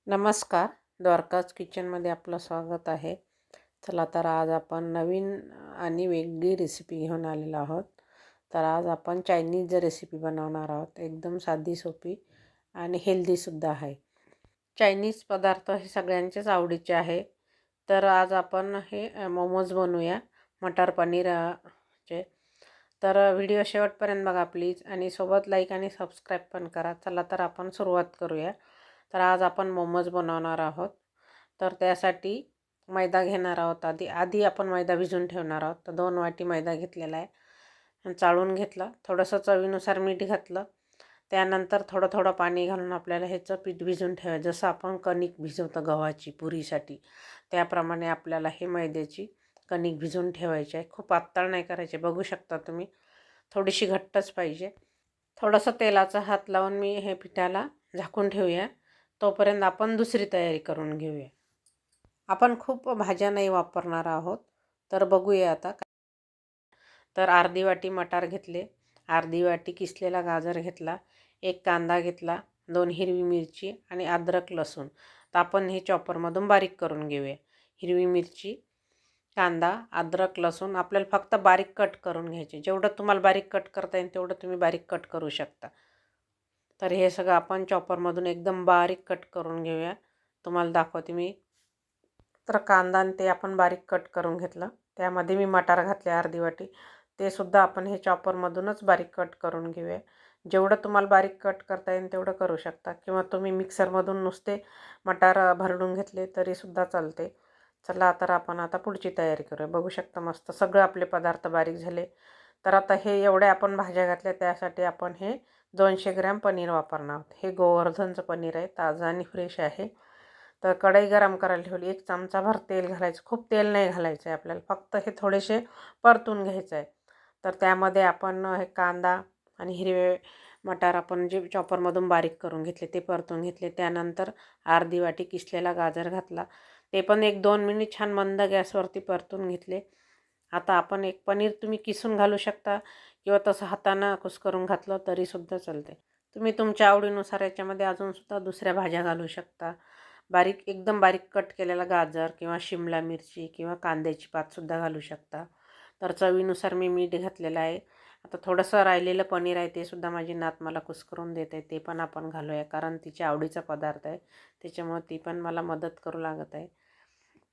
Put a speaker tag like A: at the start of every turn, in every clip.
A: नमस्कार. द्वारकाज किचनमध्ये आपलं स्वागत आहे. चला तर आज आपण नवीन आणि वेगळी रेसिपी घेऊन आलेलो आहोत. तर आज आपण चायनीज रेसिपी बनवणार आहोत. एकदम साधी सोपी आणि हेल्दीसुद्धा आहे. चायनीज पदार्थ हे सगळ्यांचेच आवडीचे आहे. तर आज आपण हे मोमोज बनवूया, मटर पनीर चे. तर व्हिडिओ शेवटपर्यंत बघा प्लीज आणि सोबत लाईक आणि सबस्क्राईब पण करा. चला तर आपण सुरुवात करूया. तर आज आपण मोमोज बनवणार आहोत. तर त्यासाठी मैदा घेणार आहोत. आधी आपण मैदा भिजवून ठेवणार आहोत. तर 2 वाटी मैदा घेतलेला आहे. चाळून घेतला. थोडंसं चवीनुसार मीठ घातलं. त्यानंतर थोडं थोडं पाणी घालून आपल्याला ह्याचं पीठ भिजवून ठेवायचं. जसं आपण कणिक भिजवतो गव्हाची पुरीसाठी, त्याप्रमाणे आपल्याला हे मैद्याची कणिक भिजवून ठेवायची आहे. खूप पातळ नाही करायचे. बघू शकता तुम्ही, थोडीशी घट्टच पाहिजे. थोडंसं तेलाचा हात लावून मी हे पिठाला झाकून ठेवूया. तोपर्यंत आपण दुसरी तयारी करून घेऊया. आपण खूप भाज्या नाही वापरणार आहोत. तर बघूया आता. तर अर्धी वाटी मटार घेतले, अर्धी वाटी किसलेला गाजर घेतला, एक कांदा घेतला, 2 हिरवी मिरची आणि अद्रक लसूण. तर आपण हे चॉपरमधून बारीक करून घेऊया. हिरवी मिरची, कांदा, अद्रक लसूण आपल्याला फक्त बारीक कट करून घ्यायचे. जेवढं तुम्हाला बारीक कट करता येईल तेवढं तुम्ही बारीक कट करू शकता. तर हे सगळं आपण चॉपरमधून एकदम बारीक कट करून घेऊया. तुम्हाला दाखवते मी. तर कांदा आणि ते आपण बारीक कट करून घेतलं. त्यामध्ये मी मटार घातले अर्धी वाटी. ते सुद्धा आपण हे चॉपरमधूनच बारीक कट करून घेऊया. जेवढं तुम्हाला बारीक कट करता येईल तेवढं करू शकता, किंवा तुम्ही मिक्सरमधून नुसते मटार भरडून घेतले तरीसुद्धा चालते. चला तर आपण आता पुढची तयारी करूया. बघू शकता मस्त सगळे आपले पदार्थ बारीक झाले. तर आता हे एवढ्या आपण भाज्या घातल्या, त्यासाठी आपण हे 200 ग्रॅम पनीर वापरणार आहोत. हे गोवर्धनचं पनीर आहे, ताजं आणि फ्रेश आहे. तर कढई गरम करायला ठेवली. 1 चमचाभर तेल घालायचं. खूप तेल नाही घालायचं आहे आपल्याला, फक्त हे थोडेसे परतून घ्यायचं आहे. तर त्यामध्ये आपण हे कांदा आणि हिरवे मटार आपण जे चॉपरमधून बारीक करून घेतले ते परतून घेतले. त्यानंतर अर्धी वाटी किसलेला गाजर घातला. ते पण 1-2 मिनिट छान मंद गॅसवरती परतून घेतले. आता आपण एक पनीर तुम्ही किसून घालू शकता, किंवा तसं हातानं कुस्करून घातलं तरीसुद्धा चालते. तुम्ही तुमच्या आवडीनुसार याच्यामध्ये अजूनसुद्धा दुसऱ्या भाज्या घालू शकता. एकदम बारीक कट केलेला गाजर किंवा शिमला मिरची किंवा कांद्याची पातसुद्धा घालू शकता. तर चवीनुसार मी मीठ घातलेलं आहे. आता थोडंसं राहिलेलं पनीर आहे, ते सुद्धा माझी नात मला कुस्करून देते. ते पण आपण घालूया, कारण तिच्या आवडीचा पदार्थ आहे. त्याच्यामुळे ती पण मला मदत करू लागत आहे.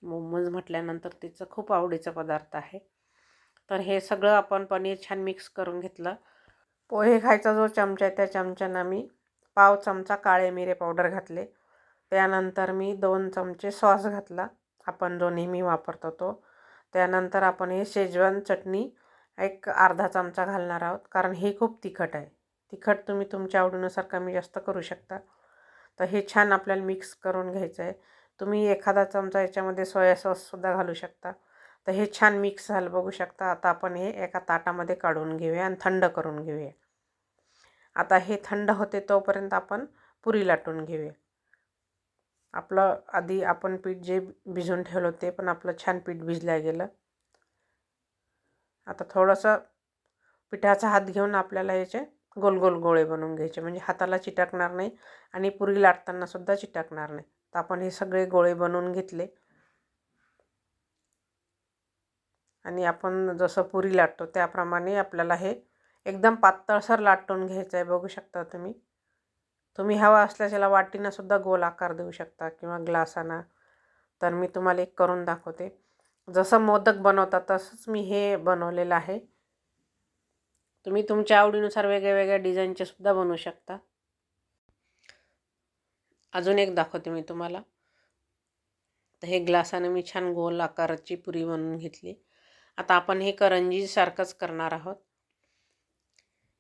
A: मोमोज म्हटल्यानंतर तिचं खूप आवडीचा पदार्थ आहे. तर हे सगळं आपण पनीर छान मिक्स करून घेतलं. पोहे खायचा जो चमचा आहे त्या चमच्यानं मी पाव चमचा काळे मिरे पावडर घातले. त्यानंतर मी 2 चमचे सॉस घातला, आपण जो नेहमी वापरतो तो. त्यानंतर आपण हे शेजवान चटणी एक अर्धा चमचा घालणार आहोत, कारण हे खूप तिखट आहे. तिखट तुम्ही तुमच्या आवडीनुसार कमी जास्त करू शकता. तर हे छान आपल्याला मिक्स करून घ्यायचं आहे. तुम्ही एखादा चमचा याच्यामध्ये सोया सॉससुद्धा घालू शकता. तर हे छान मिक्स झालं बघू शकता. आता आपण हे एका ताटामध्ये काढून घेऊया आणि थंड करून घेऊया. आता हे थंड होते तोपर्यंत आपण पुरी लाटून घेऊया. आपलं आधी आपण पीठ जे भिजवून ठेवलं ते पण आपलं छान पीठ भिजलं गेलं. आता थोडंसं पिठाचा हात घेऊन आपल्याला याचे गोल गोल गोळे बनवून घ्यायचे, म्हणजे हाताला चिटकणार नाही आणि पुरी लाटताना सुद्धा चिटकणार नाही. तर आपण हे सगळे गोळे बनवून घेतले आणि आपण जसं पुरी लाटतो त्याप्रमाणे आपल्याला हे एकदम पातळसर लाटून घ्यायचं आहे. बघू शकता तुम्ही. तुम्ही हवा असल्यास याला वाटीनं सुद्धा गोल आकार देऊ शकता किंवा ग्लासानं. तर मी तुम्हाला एक करून दाखवते. जसं मोदक बनवतात तसंच मी हे बनवलेलं आहे. तुम्ही तुमच्या आवडीनुसार वेगळ्या वेगळ्या डिझाईनचे सुद्धा बनवू शकता. अजून एक दाखवते मी तुम्हाला. तर हे ग्लासाने मी छान गोल आकाराची पुरी बनवून घेतली. आता आपण हे करंजीसारखंच करणार आहोत.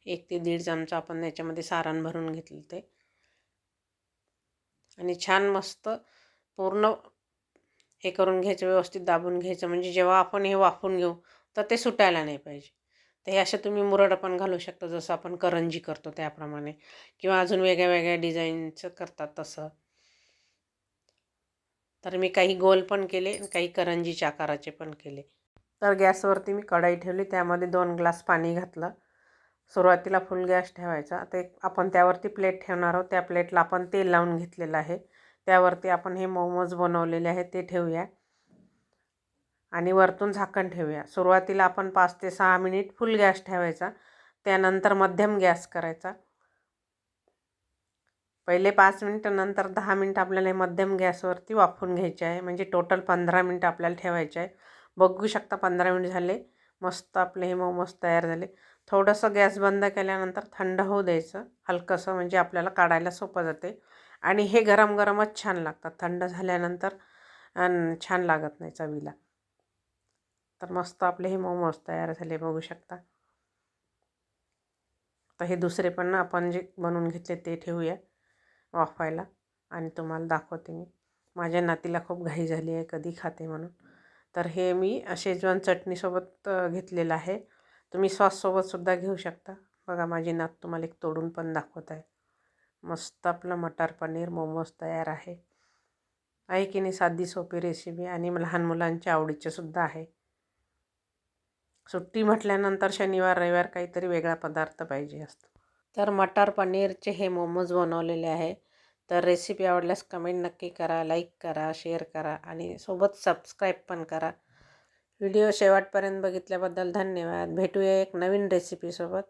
A: 1 ते 1.5 चमचा आपण याच्यामध्ये सारण भरून घेतलं ते, आणि छान मस्त पूर्ण हे करून घ्यायचं, व्यवस्थित दाबून घ्यायचं, म्हणजे जेव्हा आपण हे वाफवून घेऊ तर ते सुटायला नाही पाहिजे. तर हे असे तुम्ही मुरड पण घालू शकता, जसं आपण करंजी करतो त्याप्रमाणे, किंवा अजून वेगळ्या वेगळ्या डिझाईनचं करतात तसं. तर मी काही गोल पण केले आणि काही करंजीच्या आकाराचे पण केले. तर गॅसवरती मी कढई ठेवली. त्यामध्ये 2 ग्लास पाणी घातलं. सुरुवातीला फुल गॅस ठेवायचा. आता आपण त्यावरती प्लेट ठेवणार आहोत. त्या प्लेटला आपण तेल लावून घेतलेलं आहे. त्यावरती आपण हे मोमोज बनवलेले आहेत ते ठेवूया आणि वरतून झाकण ठेवूया. सुरुवातीला आपण 5 ते 6 मिनिट फुल गॅस ठेवायचा, त्यानंतर मध्यम गॅस करायचा. पहिले 5 मिनिटं नंतर 10 मिनिट आपल्याला हे मध्यम गॅसवरती वाफवून घ्यायचे आहे. म्हणजे टोटल 15 मिनिटं आपल्याला ठेवायचे आहे. बघू शकता 15 मिनिट झाले. मस्त आपले हे मोमोज तयार झाले. थोडंसं गॅस बंद केल्यानंतर थंड होऊ द्यायचं हलकंसं, म्हणजे आपल्याला काढायला सोपं जाते. आणि हे गरम गरमच छान लागतात, थंड झाल्यानंतर छान लागत नाही चवीला. तर मस्त आपले हे मोमोज तयार झाले, बघू शकता. तर हे दुसरे पण आपण जे बनवून घेतले ते ठेवूया वाफायला आणि तुम्हाला दाखवते मी. माझ्या नातीला खूप घाई झाली आहे, कधी खाते म्हणून. तर हे मी शेजवान चटणीसोबत घेतलेलं आहे. तुम्ही सॉससोबतसुद्धा घेऊ शकता. बघा माझी नात तुम्हाला एक तोडून पण दाखवत आहे. मस्त आपलं मटार पनीर मोमोज तयार आहे. आहे की नाही साधी सोपी रेसिपी आणि लहान मुलांच्या आवडीचीसुद्धा आहे. सुट्टी म्हटल्यानंतर शनिवार रविवार काहीतरी वेगळा पदार्थ पाहिजे असतो. तर मटार पनीरचे हे मोमोज बनवलेले आहे. तर रेसिपी आवडल्यास कमेंट नक्की करा, लाईक करा, शेअर करा आणि सोबत सबस्क्राईब पण करा. व्हिडिओ शेवटपर्यंत बघितल्याबद्दल धन्यवाद. भेटूया एक नवीन रेसिपीसोबत.